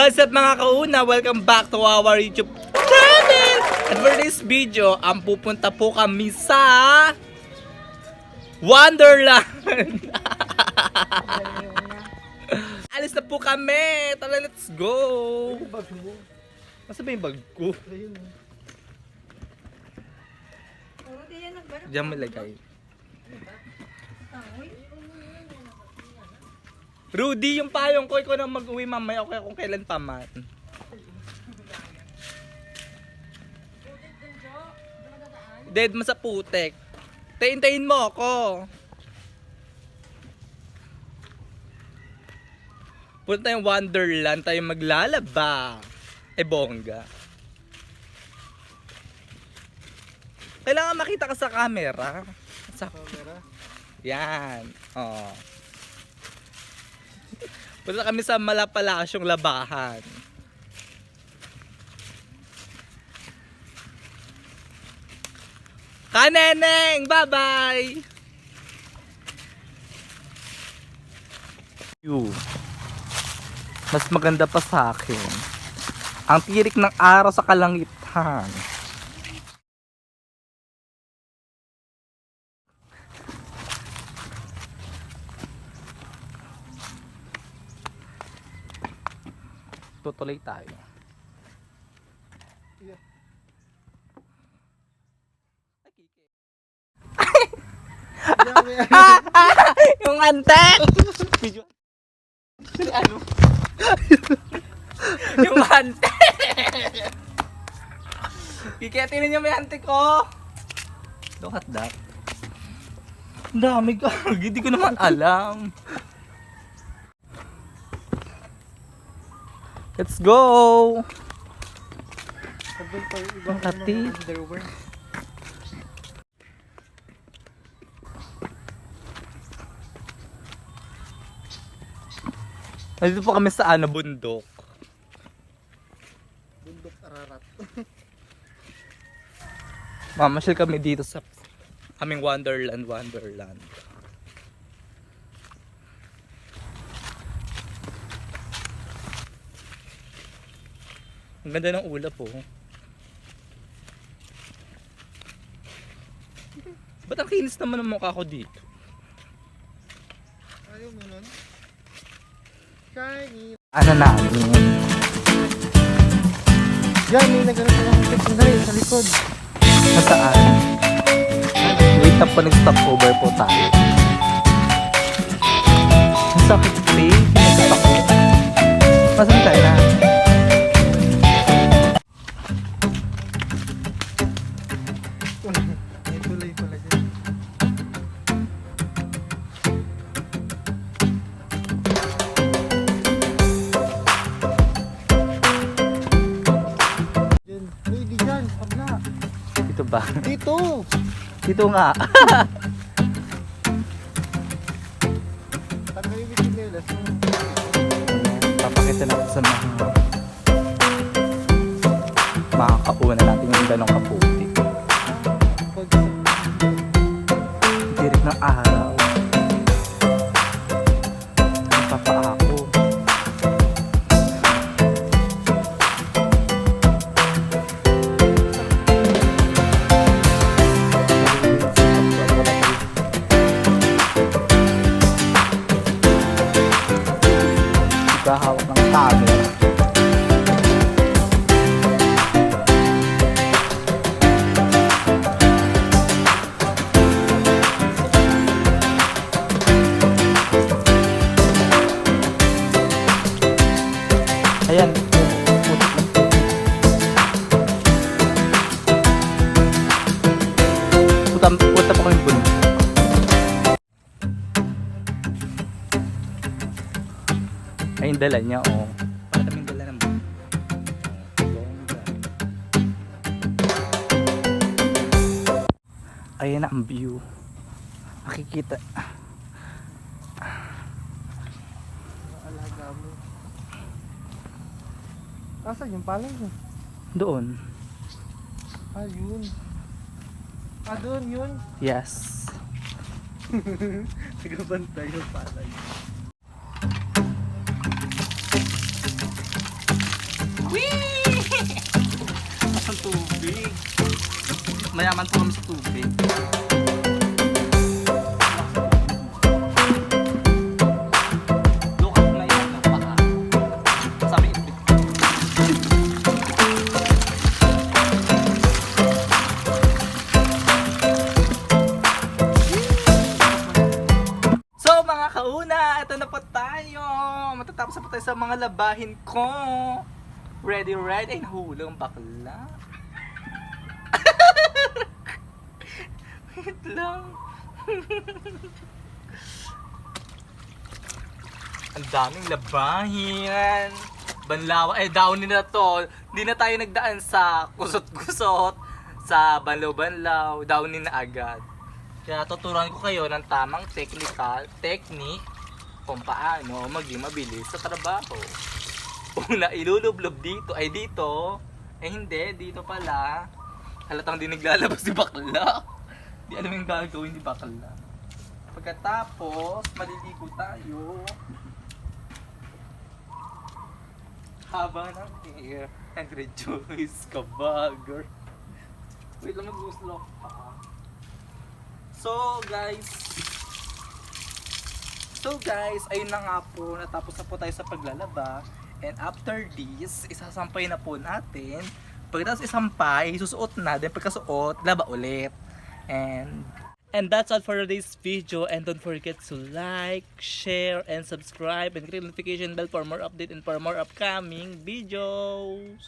What's up mga kauna? Welcome back to our YouTube channel! And for this video, ang pupunta po kami sa Wonderland! Alis na po kami! Tara, let's go! Nasa ba yung bag ko? Diyan malagay. Rudy, yung payong ko, ikaw na mag-uwi mamaya o kaya kung kailan pa man. Dead mo sa putek. Tayin-tayin mo ako. Punta tayong Wonderland, tayo maglalaba. Bongga. Kailangan makita ka sa camera. Sa camera? Yan. Oh. Punta kami sa Malapalasyong Labahan. Kaneneng! Bye-bye! Mas maganda pa sa akin ang tirik ng araw sa kalangitan. Tutuloy tayo. Yung antek! Ano? Yung antek! Kiketinin niyo may antek ko! Look at that. Ang dami ka. Hindi ko naman alam. Let's go! Ang kati. Nandito po kami sa bundok. Bundok Ararat. Mamasyal kami dito sa aming Wonderland. Ang ganda ng ulap po. Ba't ang kinis naman ng mukha ko dito? Ayaw mo nun? Shiny! Ano namin? Diyan, may nagkaroon ng sandali sa likod. Nasaan? Wait na po, nag-stop over po tayo. Ang sakit pa eh. Nag-stop ako. Masan tayo na? May tulay pala dyan. Dyan. Uy, di dyan. Pabla. Dito ba? Dito! Dito nga. Tanggalin yung sinelas mo. Papakita natin sa mga kauna natin yung dalong kaputi. Tirik ng araw. Nagpapaako. Hawak ng camera. Ayan. Punta po kami bundok. Ay, yung dala niya, oh. Para kaming dala ng bongga. Ayan na ang view. Makikita. Alaga mo. Asan yung palay mo? Doon. Ah, yun. Ah, doon yun. Yes. Nagabantay yung palay. mayaman po kami sa tubig. Lukas na yan ng paka. Sabi ito. So mga kauna, ito na po tayo. Matatapos na po tayo sa mga labahin ko. Ready, ready. Ay, nahulog ang bakla. Wait lang. Ang daming labahin. Banlaw. Eh, downin na to. Hindi na tayo nagdaan sa kusot-kusot. Sa banlaw-banlaw. Downin na agad. Kaya tuturuan ko kayo ng tamang technique kung paano maging mabilis sa trabaho. Una, ilulublob dito. Ay, dito. Eh, hindi. Dito pala. Halatang di naglalabas si bakla. Di alam yung gagawin ni bakla. Pagkatapos, maliligo tayo. Haba ng hair. And rejoice ka, bagger. Wait lang, mag-look pa. So guys, ayun na nga po, natapos na po tayo sa paglalaba. And after this, isasampay na po natin. Pagkatapos isampay, susuot na. Then pagkasuot, laba ulit. And that's all for today's video. And don't forget to like, share, and subscribe. And click the notification bell for more update and for more upcoming videos.